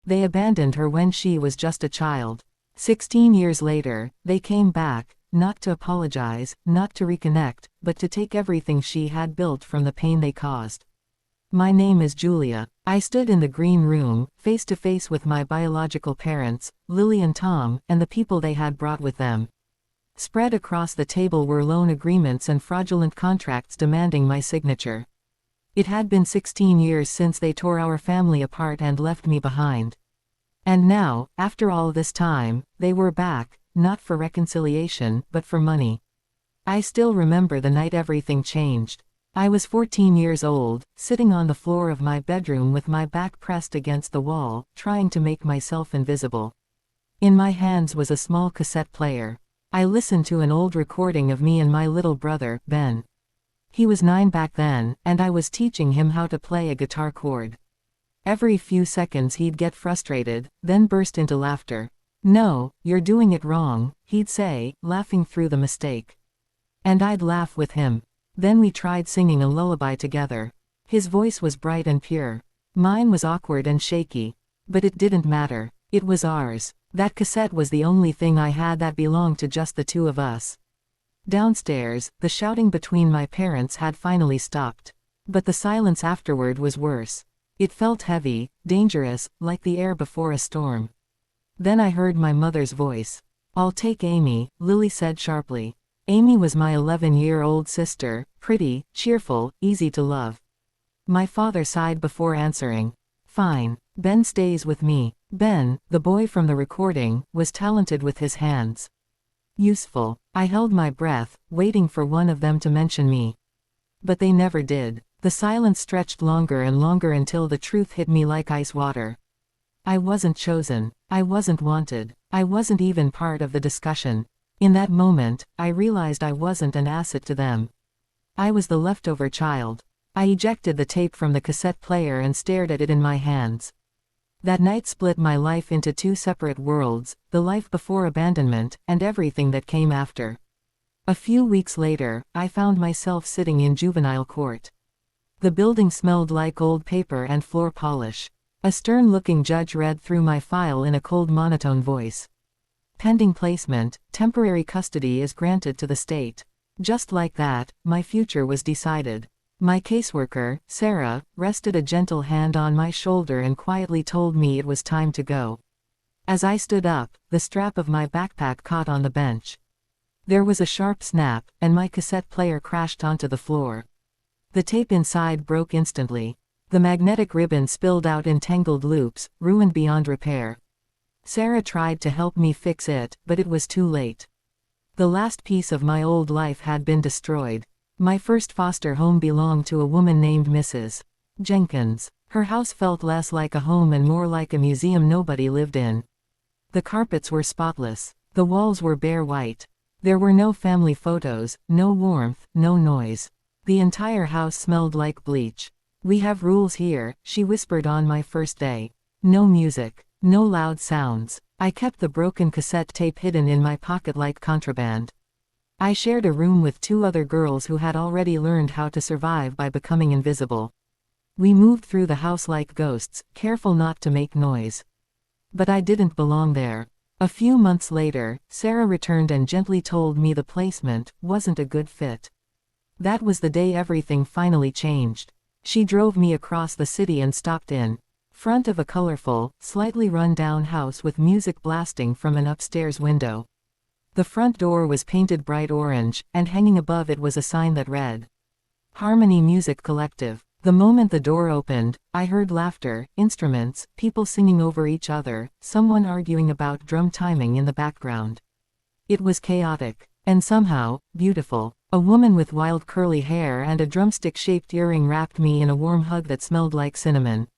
They abandoned her when she was just a child. 16 years later, they came back, not to apologize, not to reconnect, but to take everything she had built from the pain they caused. My name is Julia. I stood in the green room, face to face with my biological parents, Lily and Tom, and the people they had brought with them. Spread across the table were loan agreements and fraudulent contracts demanding my signature. It had been 16 years since they tore our family apart and left me behind. And now, after all this time, they were back, not for reconciliation, but for money. I still remember the night everything changed. I was 14 years old, sitting on the floor of my bedroom with my back pressed against the wall, trying to make myself invisible. In my hands was a small cassette player. I listened to an old recording of me and my little brother, Ben. He was 9 back then, and I was teaching him how to play a guitar chord. Every few seconds he'd get frustrated, then burst into laughter. "No, you're doing it wrong," he'd say, laughing through the mistake. And I'd laugh with him. Then we tried singing a lullaby together. His voice was bright and pure. Mine was awkward and shaky. But it didn't matter. It was ours. That cassette was the only thing I had that belonged to just the two of us. Downstairs, the shouting between my parents had finally stopped. But the silence afterward was worse. It felt heavy, dangerous, like the air before a storm. Then I heard my mother's voice. "I'll take Amy," Lily said sharply. Amy was my 11-year-old sister, pretty, cheerful, easy to love. My father sighed before answering. "Fine. Ben stays with me." Ben, the boy from the recording, was talented with his hands. Useful. I held my breath, waiting for one of them to mention me. But they never did. The silence stretched longer and longer until the truth hit me like ice water. I wasn't chosen. I wasn't wanted. I wasn't even part of the discussion. In that moment, I realized I wasn't an asset to them. I was the leftover child. I ejected the tape from the cassette player and stared at it in my hands. That night split my life into 2 separate worlds, the life before abandonment, and everything that came after. A few weeks later, I found myself sitting in juvenile court. The building smelled like old paper and floor polish. A stern-looking judge read through my file in a cold monotone voice. "Pending placement, temporary custody is granted to the state." Just like that, my future was decided. My caseworker, Sarah, rested a gentle hand on my shoulder and quietly told me it was time to go. As I stood up, the strap of my backpack caught on the bench. There was a sharp snap, and my cassette player crashed onto the floor. The tape inside broke instantly. The magnetic ribbon spilled out in tangled loops, ruined beyond repair. Sarah tried to help me fix it, but it was too late. The last piece of my old life had been destroyed. My first foster home belonged to a woman named Mrs. Jenkins. Her house felt less like a home and more like a museum nobody lived in. The carpets were spotless. The walls were bare white. There were no family photos, no warmth, no noise. The entire house smelled like bleach. "We have rules here," she whispered on my first day. "No music. No loud sounds." I kept the broken cassette tape hidden in my pocket like contraband. I shared a room with 2 other girls who had already learned how to survive by becoming invisible. We moved through the house like ghosts, careful not to make noise. But I didn't belong there. A few months later, Sarah returned and gently told me the placement wasn't a good fit. That was the day everything finally changed. She drove me across the city and stopped in front of a colorful, slightly run-down house with music blasting from an upstairs window. The front door was painted bright orange, and hanging above it was a sign that read, "Harmony Music Collective." The moment the door opened, I heard laughter, instruments, people singing over each other, someone arguing about drum timing in the background. It was chaotic, and somehow, beautiful. A woman with wild curly hair and a drumstick-shaped earring wrapped me in a warm hug that smelled like cinnamon.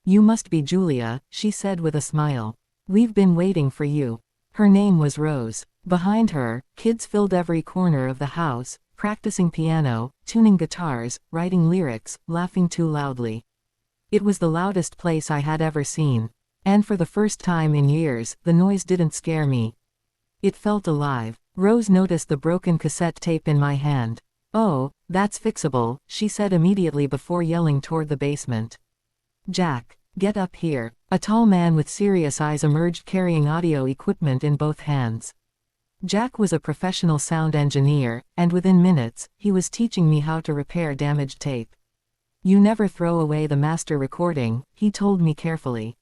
"You must be Julia," she said with a smile. "We've been waiting for you." Her name was Rose. Behind her, kids filled every corner of the house, practicing piano, tuning guitars, writing lyrics, laughing too loudly. It was the loudest place I had ever seen. And for the first time in years, the noise didn't scare me. It felt alive. Rose noticed the broken cassette tape in my hand. "Oh, that's fixable," she said immediately before yelling toward the basement. "Jack, Get up here. A tall man with serious eyes emerged carrying audio equipment in both hands. Jack was a professional sound engineer, and within minutes, he was teaching me how to repair damaged tape. You never throw away the master recording, he told me carefully.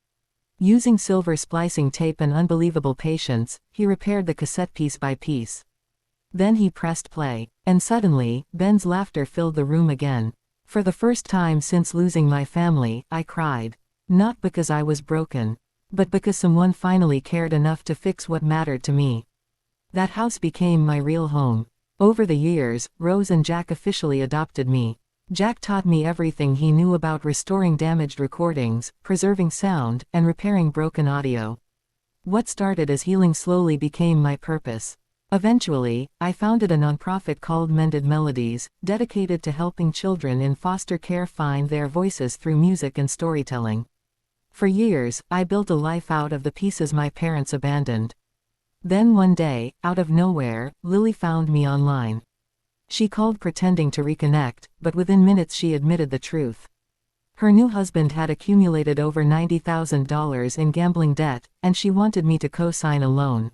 Using silver splicing tape and unbelievable patience, he repaired the cassette piece by piece. Then he pressed play, and suddenly, Ben's laughter filled the room again. For the first time since losing my family, I cried. Not because I was broken, but because someone finally cared enough to fix what mattered to me. That house became my real home. Over the years, Rose and Jack officially adopted me. Jack taught me everything he knew about restoring damaged recordings, preserving sound, and repairing broken audio. What started as healing slowly became my purpose. Eventually, I founded a nonprofit called Mended Melodies, dedicated to helping children in foster care find their voices through music and storytelling. For years, I built a life out of the pieces my parents abandoned. Then one day, out of nowhere, Lily found me online. She called pretending to reconnect, but within minutes she admitted the truth. Her new husband had accumulated over $90,000 in gambling debt, and she wanted me to co-sign a loan.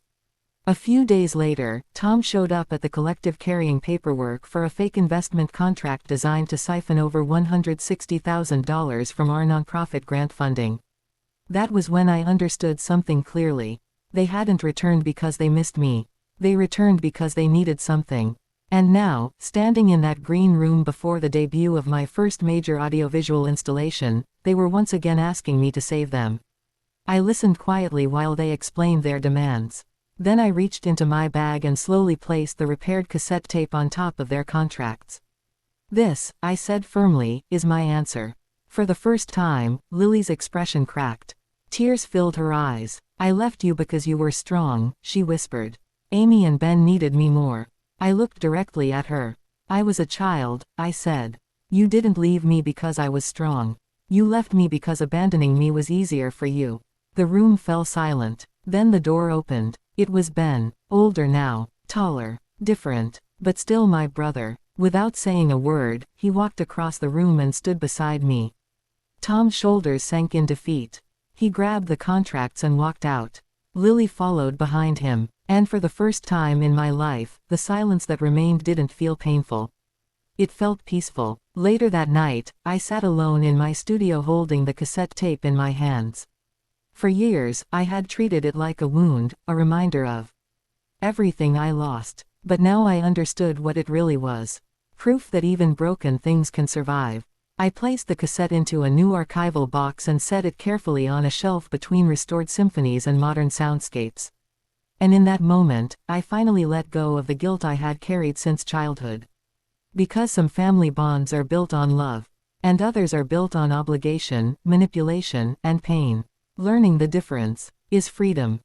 A few days later, Tom showed up at the collective carrying paperwork for a fake investment contract designed to siphon over $160,000 from our nonprofit grant funding. That was when I understood something clearly. They hadn't returned because they missed me. They returned because they needed something. And now, standing in that green room before the debut of my first major audiovisual installation, they were once again asking me to save them. I listened quietly while they explained their demands. Then I reached into my bag and slowly placed the repaired cassette tape on top of their contracts. This, I said firmly, is my answer. For the first time, Lily's expression cracked. Tears filled her eyes. I left you because you were strong, she whispered. Amy and Ben needed me more. I looked directly at her. I was a child, I said. You didn't leave me because I was strong. You left me because abandoning me was easier for you. The room fell silent. Then the door opened. It was Ben, older now, taller, different, but still my brother. Without saying a word, he walked across the room and stood beside me. Tom's shoulders sank in defeat. He grabbed the contracts and walked out. Lily followed behind him, and for the first time in my life, the silence that remained didn't feel painful. It felt peaceful. Later that night, I sat alone in my studio holding the cassette tape in my hands. For years, I had treated it like a wound, a reminder of everything I lost. But now I understood what it really was. Proof that even broken things can survive. I placed the cassette into a new archival box and set it carefully on a shelf between restored symphonies and modern soundscapes. And in that moment, I finally let go of the guilt I had carried since childhood. Because some family bonds are built on love, and others are built on obligation, manipulation, and pain. Learning the difference is freedom.